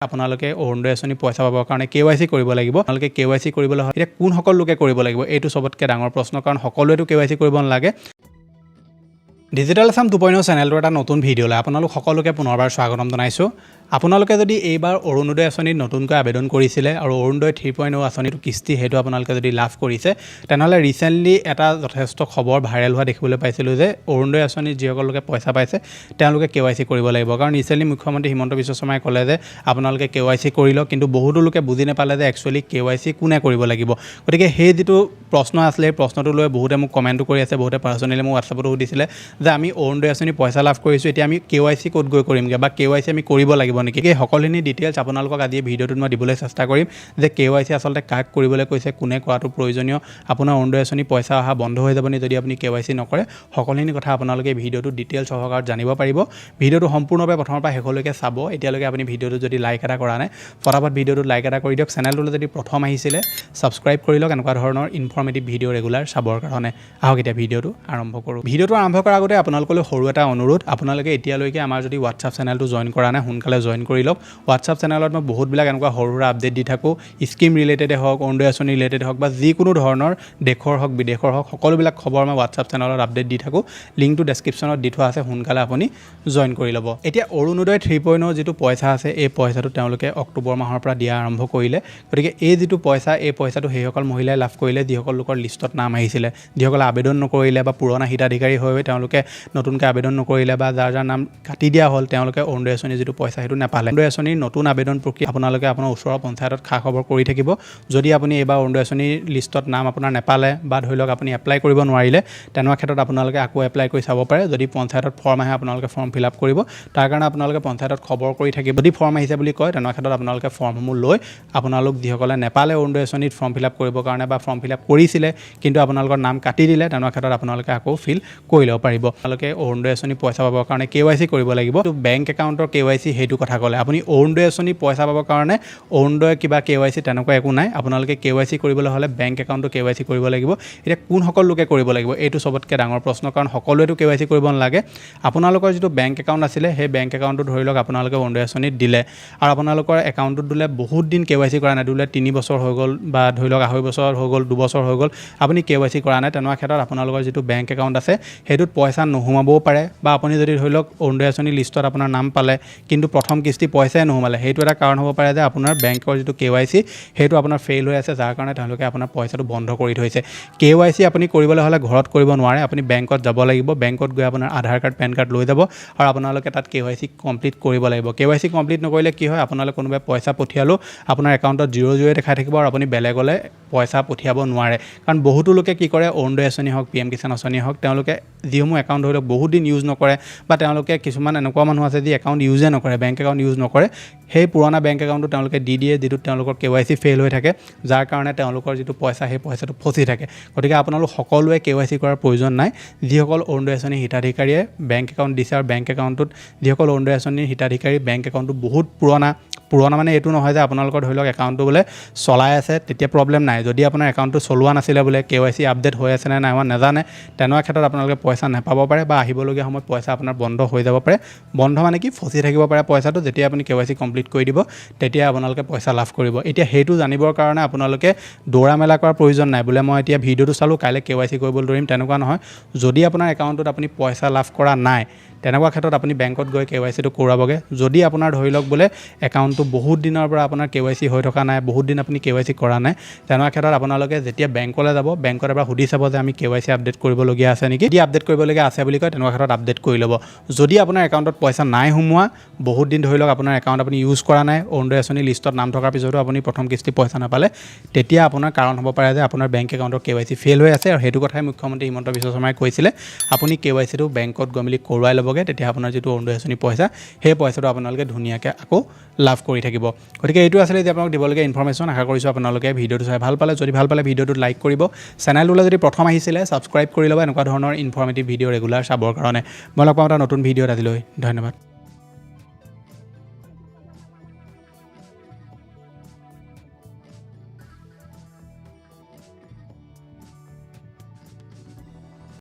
আপোনালোকে অৰুণোদয় আঁচনি পইচা পাবৰ কাৰণে KYC কৰিব লাগিব। আপোনালোকে KYC কৰিবলৈ হয় এতিয়া কোন সকল লোকে কৰিব লাগিব এইটো সবতকৈ ডাঙৰ প্ৰশ্ন কাৰণ সকলোৱেতো KYC কৰিব নালাগে। ডিজিটেল আসাম 2.0 চেনেলটো এটা নতুন ভিডিঅ'লৈ আপোনালোক সকলোকে পুনৰবাৰ স্বাগতম জনাইছোঁ। আপোনালোকে যদি এইবাৰ অৰুণোদয় আঁচনিত নতুনকৈ আবেদন কৰিছিলে আৰু অৰুণোদয় 3.0 আঁচনিটো কিস্তি সেইটো আপোনালোকে যদি লাভ কৰিছে তেনেহ'লে ৰিচেণ্টলি এটা যথেষ্ট খবৰ ভাইৰেল হোৱা দেখিবলৈ পাইছিলোঁ যে অৰুণোদয় আঁচনিত যিসকল লোকে পইচা পাইছে তেওঁলোকে KYC কৰিব লাগিব কাৰণ ৰিচেণ্টলি মুখ্যমন্ত্ৰী হিমন্ত বিশ্ব শৰ্মাই ক'লে যে আপোনালোকে KYC কৰি লওক কিন্তু বহুতো লোকে বুজি নাপালে যে একচুৱেলি KYC কোনে কৰিব লাগিব। গতিকে সেই যিটো প্ৰশ্ন আছিলে এই প্ৰশ্নটো লৈ বহুতে মোক কমেণ্টো কৰি আছে বহুতে পাৰ্চনেলি মোক হোৱাটছআপতো সুধিছিলে যে আমি অৰুণোদয় আঁচনি পইচা লাভ কৰিছোঁ এতিয়া আমি KYC ক'ত গৈ কৰিমগৈ বা KYC আমি কৰিব লাগিব নেকি এই সকলোখিনি ডিটেইলছ আপোনালোকক আজি ভিডিঅ'টোত মই দিবলৈ চেষ্টা কৰিম যে KYC আচলতে কাক কৰিবলৈ কৈছে কোনে কৰাটো প্ৰয়োজনীয় আপোনাৰ অৰুণোদয় আঁচনি পইচা অহা বন্ধ হৈ যাবনি যদি আপুনি KYC নকৰে সকলোখিনি কথা আপোনালোকে ভিডিঅ'টো ডিটেইলছ সহকাৰে জানিব পাৰিব। ভিডিঅ'টো সম্পূৰ্ণভাৱে প্ৰথমৰ পৰা শেষলৈকে চাব। এতিয়ালৈকে আপুনি ভিডিঅ'টো যদি লাইক এটা কৰা নাই ফটাফট ভিডিঅ'টো লাইক এটা কৰি দিয়ক। চেনেলটোলৈ যদি প্ৰথম আহিছিলে ছাবস্ক্ৰাইব কৰি লওক এনেকুৱা ধৰণৰ ইনফৰ্মেটিভ ভিডিঅ' ৰেগুলাৰ চাবৰ কাৰণে। আহক এতিয়া ভিডিঅ'টো আৰম্ভ কৰোঁ। ভিডিঅ'টো আৰম্ভ কৰাৰ আগতে আপোনালোকলৈ সৰু এটা অনুৰোধ আপোনালোকে এতিয়ালৈকে আমাৰ যদি হোৱাটছআপ চেনেলটো জইন কৰা নাই সোনকালে জইন কৰি লওক। হোৱাটছআপ চেনেলত মই বহুতবিলাক এনেকুৱা সৰু সুৰা আপডেট দি থাকোঁ স্কিম ৰিলেটেডে হওক অৰুণোদয় আঁচনি ৰিলেটেড হওক বা যিকোনো ধৰণৰ দেশৰ হওক বিদেশৰ হওক সকলোবিলাক খবৰ মই হোৱাটছআপ চেনেলত আপডেট দি থাকোঁ। লিংকটো ডেছক্ৰিপশ্যনত দি থোৱা আছে সোনকালে আপুনি জইন কৰি ল'ব। এতিয়া অৰুণোদয় 3.0 যিটো পইচা আছে এই পইচাটো তেওঁলোকে অক্টোবৰ মাহৰ পৰা দিয়া আৰম্ভ কৰিলে। গতিকে এই যিটো পইচা এই পইচাটো সেইসকল মহিলাই লাভ কৰিলে যিসকল লোকৰ লিষ্টত নাম আহিছিলে যিসকলে আবেদন নকৰিলে বা পুৰণা হিতাধিকাৰী হৈ তেওঁলোকে নতুনকৈ আবেদন নকৰিলে বা যাৰ নাম কাটি দিয়া হ'ল তেওঁলোকে অৰুণোদয় আঁচনিৰ যিটো পইচা সেইটো নাপালে। অৰুণোদয় আঁচনিৰ নতুন আবেদন প্ৰক্ৰিয়া আপোনালোকে আপোনাৰ ওচৰৰ পঞ্চায়তত খা খবৰ কৰি থাকিব। যদি আপুনি এইবাৰ অৰুণোদয় আঁচনিৰ লিষ্টত নাম আপোনাৰ নাপালে বা ধৰি লওক আপুনি এপ্লাই কৰিব নোৱাৰিলে তেনেকুৱা ক্ষেত্ৰত আপোনালোকে আকৌ এপ্লাই কৰি চাব পাৰে। যদি পঞ্চায়তত ফৰ্ম আহে আপোনালোকে ফৰ্ম ফিল আপ কৰিব তাৰ কাৰণে আপোনালোকে পঞ্চায়তত খবৰ কৰি থাকিব। যদি ফৰ্ম আহিছে বুলি কয় তেনেকুৱা ক্ষেত্ৰত আপোনালোকে ফৰ্মসমূহ লৈ আপোনালোক যিসকলে নেপালে অৰুণোদয় আঁচনিত ফৰ্ম ফিল আপ কৰিবৰ কাৰণে বা ফৰ্ম ফিল আপ কৰিছিলে কিন্তু আপোনালোকৰ নাম কাটি দিলে তেনেকুৱা ক্ষেত্ৰত আপোনালোকে আকৌ ফিল কৰি ল'ব পাৰিব। আপোনালোকে অৰুণোদয় আঁচনি পইচা পাবৰ কাৰণে KYC কৰিব লাগিব। বেংক একাউণ্টৰ KYC সেইটো কথা ক'লে আপুনি অৰুণোদয় আঁচনি পইচা পাবৰ কাৰণে অৰুণোদয় কিবা KYC তেনেকুৱা একো নাই। আপোনালোকে KYC কৰিবলৈ হ'লে বেংক একাউণ্টটো KYC কৰিব লাগিব। এতিয়া কোন সকল লোকে কৰিব লাগিব এইটো সবতকৈ ডাঙৰ প্ৰশ্ন কাৰণ সকলোৱেতো KYC কৰিব নালাগে। আপোনালোকৰ যিটো বেংক একাউণ্ট আছিলে সেই বেংক একাউণ্টটো ধৰি লওক আপোনালোকে অৰুণোদয় আঁচনিত দিলে আৰু আপোনালোকৰ একাউণ্টটোত দিলে বহুত দিন KYC কৰা নাই দিলে 3 বছৰ হৈ গ'ল বা ধৰি লওক 2.5 বছৰ হৈ গ'ল 2 বছৰ হৈ গ'ল আপুনি KYC কৰা নাই তেনেকুৱা ক্ষেত্ৰত আপোনালোকৰ যিটো বেংক একাউণ্ট আছে সেইটোত পইচা নোসোমাবও পাৰে বা আপুনি যদি ধৰি লওক অৰুণোদয় আঁচনি লিষ্টত আপোনাৰ নাম পালে কিন্তু প্ৰথম কিস্তি পইচাই নোসোমালে সেইটো এটা কাৰণ হ'ব পাৰে যে আপোনাৰ বেংকৰ যিটো KYC সেইটো আপোনাৰ ফেইল হৈ আছে যাৰ কাৰণে তেওঁলোকে আপোনাৰ পইচাটো বন্ধ কৰি থৈছে। KYC আপুনি কৰিবলৈ হ'লে ঘৰত কৰিব নোৱাৰে আপুনি বেংকত যাব লাগিব। বেংকত গৈ আপোনাৰ আধাৰ কাৰ্ড পেন কাৰ্ড লৈ যাব আৰু আপোনালোকে তাত KYC কমপ্লিট কৰিব লাগিব। KYC কমপ্লিট নকৰিলে কি হয় আপোনালোকে কোনোবাই পইচা পঠিয়ালেও আপোনাৰ একাউণ্টত 0 দেখাই থাকিব আৰু আপুনি বেলেগলৈ পইচা পঠিয়াব নোৱাৰে কাৰণ বহুতো লোকে কি কৰে অৰুণোদয় আঁচনি হওক PM কিষাণ আঁচনি হওক তেওঁলোকে যিসমূহ একাউণ্ট ধৰি লওক বহুত দিন ইউজ নকৰে বা তেওঁলোকে কিছুমান এনেকুৱা মানুহ আছে যি একাউণ্ট ইউজে নকৰে বেংক একাউণ্ট ইউজ নকৰে সেই পুৰণা বেংক একাউণ্টটো তেওঁলোকে দি দিয়ে যিটোত তেওঁলোকৰ KYC ফেইল হৈ থাকে যাৰ কাৰণে তেওঁলোকৰ যিটো পইচা সেই পইচাটো ফচি থাকে। গতিকে আপোনালোক সকলোৱে KYC কৰাৰ প্ৰয়োজন নাই। যিসকল অৰুণোদয় আঁচনিৰ হিতাধিকাৰীয়ে বেংক একাউণ্ট দিছে আৰু বেংক একাউণ্টটোত যিসকল অৰুণোদয় আঁচনিৰ হিতাধিকাৰী বেংক একাউণ্টটো বহুত পুৰণা মানে এইটো নহয় যে আপোনালোকৰ ধৰি লওক একাউণ্টটো বোলে চলাই আছে তেতিয়া প্ৰব্লেম নাই। যদি আপোনাৰ একাউণ্টটো চলোৱা নাছিলে বোলে KYC আপডেট হৈ আছে নে নাই হোৱা নাজানে তেনেকুৱা ক্ষেত্ৰত আপোনালোকে পইচা নাপাব পাৰে বা আহিবলগীয়া সময়ত পইচা আপোনাৰ বন্ধ হৈ যাব পাৰে। বন্ধ মানে কি ফচি থাকিব পাৰে পইচাটো যেতিয়া আপুনি KYC কমপ্লিট কৰি দিব তেতিয়া আপোনালোকে পইচা লাভ কৰিব। এতিয়া সেইটো জানিবৰ কাৰণে আপোনালোকে দৌৰা মেলা কৰাৰ প্ৰয়োজন নাই বোলে মই এতিয়া ভিডিঅ'টো চালোঁ কাইলৈ KYC কৰিবলৈ ধৰিম তেনেকুৱা নহয়। যদি আপোনাৰ একাউণ্টত আপুনি পইচা লাভ কৰা নাই তেনেকুৱা ক্ষেত্ৰত আপুনি বেংকত গৈ KYCটো কৰাবগৈ। যদি আপোনাৰ ধৰি লওক বোলে একাউণ্টটো বহুত দিনৰ পৰা আপোনাৰ KYC হৈ থকা নাই বহুত দিন আপুনি KYC কৰা নাই তেনেকুৱা ক্ষেত্ৰত আপোনালোকে যেতিয়া বেংকলৈ যাব বেংকত এবাৰ সুধি চাব যে আমি KYC আপডেট কৰিবলগীয়া আছে নেকি। যদি আপডেট কৰিবলগীয়া আছে বুলি কয় তেনেকুৱা ক্ষেত্ৰত আপডেট কৰি ল'ব। যদি আপোনাৰ একাউণ্টত পইচা নাই সোমোৱা বহুত দিন ধৰি লওক আপোনাৰ একাউণ্ট আপুনি ইউজ কৰা নাই অৰুণোদয় আঁচনি লিষ্টত নাম থকাৰ পিছতো আপুনি প্ৰথম কিস্তি পইচা নাপালে তেতিয়া আপোনাৰ কাৰণ হ'ব পাৰে যে আপোনাৰ বেংক একাউণ্টৰ KYC ফেইল হৈ আছে আৰু সেইটো কথাই মুখ্যমন্ত্ৰী হিমন্ত বিশ্ব শৰ্মাই কৈছিলে আপুনি KYCটো বেংকত গৈ মেলি কৰোৱাই ল'বগৈ তেতিয়া আপোনাৰ যিটো অৰুণোদয় আঁচনি পইচা সেই পইচাটো আপোনালোকে ধুনীয়াকৈ আকৌ লাভ কৰি থাকিব। গতিকে এইটো আছিলে যে আপোনালোক দিবলগীয়া ইনফৰ্মেশ্যন। আশা কৰিছোঁ আপোনালোকে ভিডিঅ'টো চাই ভাল পালে। যদি ভাল পালে ভিডিঅ'টোত লাইক কৰিব। চেনেলটোলৈ যদি প্ৰথম আহিছিলে ছাবস্ক্ৰাইব কৰি ল'ব এনেকুৱা ধৰণৰ ইনফৰ্মেটিভ ভিডিঅ' ৰেগুলাৰ চাবৰ কাৰণে। মই লগ পাম এটা নতুন ভিডিঅ'ত আজিলৈ ধন্যবাদ।